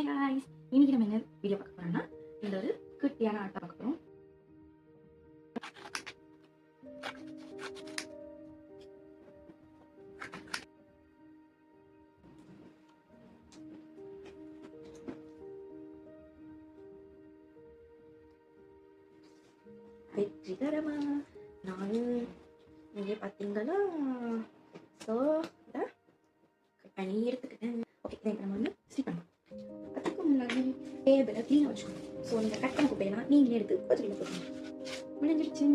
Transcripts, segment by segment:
Hi guys, இன்னைக்கு நம்ம என்ன வீடியோ பார்க்க போறோம்னா இந்த ஒரு குட்டியான ஆட்டை பார்க்க போறோம். வெற்றிகரமா நாலு இங்கே பார்த்தீங்களா? ஸோ பண்ணி எடுத்துக்கிட்டேன். ஓகே, இதை நம்ம வந்து ஸ்டிக் பண்ணலாம். அதுக்கு முன்னாடி டேபிளை க்ளீனாக வச்சுக்கணும். ஸோ நீங்கள் கட் பண்ண குப்பையெல்லாம் நீங்களே எடுத்து வச்சுக்கிட்டு போகணும். முடிஞ்சிடுச்சு.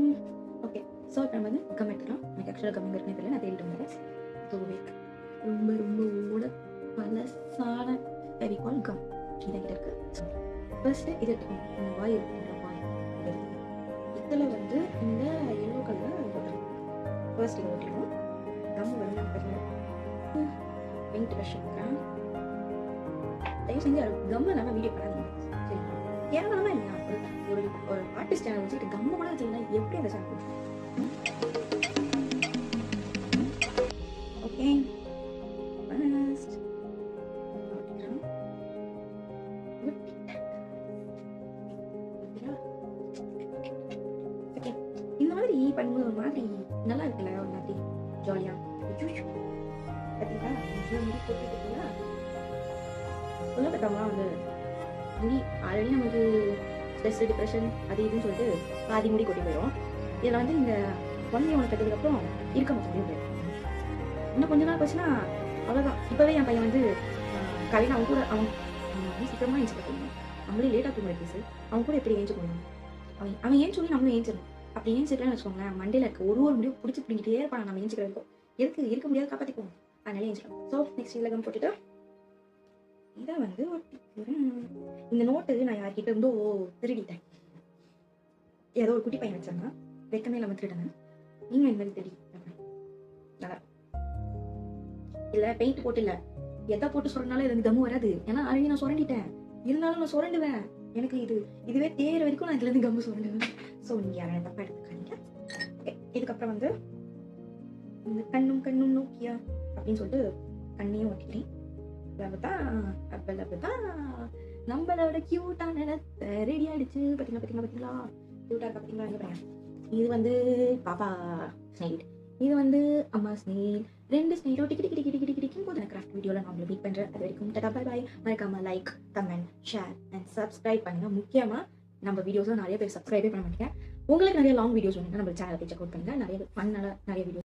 ஓகே, ஸோ இப்போ நம்ம வந்து கம் எடுத்துக்கலாம். எனக்கு ஆக்சுவலாக கம் இருக்குன்னு தெரியல, நான் தேடிட்டு வந்தேன். ஸோ ரொம்ப ரொம்ப ஓட பழசான ஃபெவிகால் கம் இதை இருக்கு. ஃபர்ஸ்ட்டு இதை எடுத்துக்கணும். இந்த வாய் இருக்குன்ற வாய் இதில் வந்து இந்த எல்லோ கலர் போட்டுருக்கோம். ஃபர்ஸ்ட் இதை ஓட்டிடுவோம். கம் வந்து தெரியல, பெயிண்ட் ப்ரஷ் எடுக்கிறேன். தயவு செஞ்சு கம்மை நல்லா வீடியோ பண்ணாதீங்க, சரிங்களா? கேவலமா இல்லையா? ஒரு ஒரு ஆர்டிஸ்ட் சேனல் வச்சுக்கிட்டு கம்மை கூட வச்சுருந்தா எப்படி அந்த சேனல்? ஓகே, ஃபர்ஸ்ட் ஓகே, இந்த மாதிரி பண்ணும்போது ஒரு மாதிரி நல்லா இருக்குல்ல, ஒரு மாதிரி ஜாலியா. பார்த்தீங்களா, முடி போட்டுக்கிட்டீங்களா? சொல்ல பார்த்தவங்களாம் வந்து முடி ஆல்ரெடி நமக்கு ஸ்ட்ரெஸ், டிப்ரெஷன் அது இதுன்னு சொல்லிட்டு பாதி முடி கொட்டி போயிடும். இதில் வந்து இந்த குழந்தைய உனக்கு கட்டதுக்கப்புறம் இருக்க முடியும் போயிடும். இன்னும் கொஞ்ச நாள் போச்சுன்னா அவ்வளோதான். இப்போவே என் பையன் வந்து காலையில் அவன் கூட அவன் சீக்கிரமாக ஏஞ்சி கட்டணும். நம்மளே லேட்டாக தூங்குற கேஸு. அவன் கூட எப்படி ஏஞ்சி போடணும்? அவன் ஏன் சொல்லி நம்மளும் ஏஞ்சிடணும். அப்படி ஏஞ்சிக்கலாம்னு வச்சுக்கோங்களேன், மண்டையில் இருக்க ஒரு முடியும் பிடிச்சி பிடிக்கிட்டே இருப்பான். நம்ம ஏஞ்சிக்கிறதுக்கும் எதுக்கு இருக்க முடியாது, காப்பாற்றிக்குவோம். அதனால ஏஞ்சிக்கலாம். ஸோ நெக்ஸ்ட் இலகம் போட்டுட்டு இதை வந்து ஒட்டிக்கிறேன். இந்த நோட்டு நான் யார்கிட்ட இருந்தோ திருடிட்டேன். ஏதோ ஒரு குட்டி பையன் வச்சாங்க, வெக்கமே இல்லாமல் திருடினேன். நீங்கள் இந்த மாதிரி திருடி நல்லா இல்லை, பெயிண்ட் போட்டு இல்லை, எதை போட்டு சொல்றதுனால எனக்கு தம்மு வராது. ஏன்னா ஆல்ரெடி நான் சுரண்டிட்டேன். இருந்தாலும் நான் சுரண்டுவேன். எனக்கு இதுவே தேர் வரைக்கும் நான் இதுலேருந்து கம்மு சுரண்டுவேன். ஸோ நீங்கள் யாரும் தப்பா எடுத்துக்காதீங்க. ஓகே, இதுக்கப்புறம் வந்து இந்த கண்ணும் நோக்கியா அப்படின்னு சொல்லிட்டு கண்ணையும் ஒட்டிக்கிறேன். அப்பதான் நம்மளோட கியூட்டான ரெடி ஆயிடுச்சு. பார்த்தீங்களா கியூட்டா இருக்கா? பார்த்தீங்களா? என்ன பண்ண, இது வந்து பாப்பா ஸ்னெயில், இது வந்து அம்மா ஸ்னெயில். ரெண்டு ஸ்னெயிலும் டிக்கி டிக்கி டிக்கி டிக்கி டிக்கும் போது எனக்கு கிராஃப்ட் வீடியோவில் நான் உங்களை மீட் பண்ணுறேன். அது வரைக்கும் டாடா பை பாய். மறக்காம like, comment, share and subscribe பண்ணுங்க. முக்கியமாக நம்ம வீடியோஸில் நிறைய பேர் சப்ஸ்கிரைபே பண்ண மாட்டேங்க. உங்களுக்கு நிறைய லாங் வீடியோஸ் வேணும்னா நம்ம சேனலை போய் செக் அவுட் பண்ணுங்க. நிறைய ஃபன்னான நிறைய வீடியோஸ்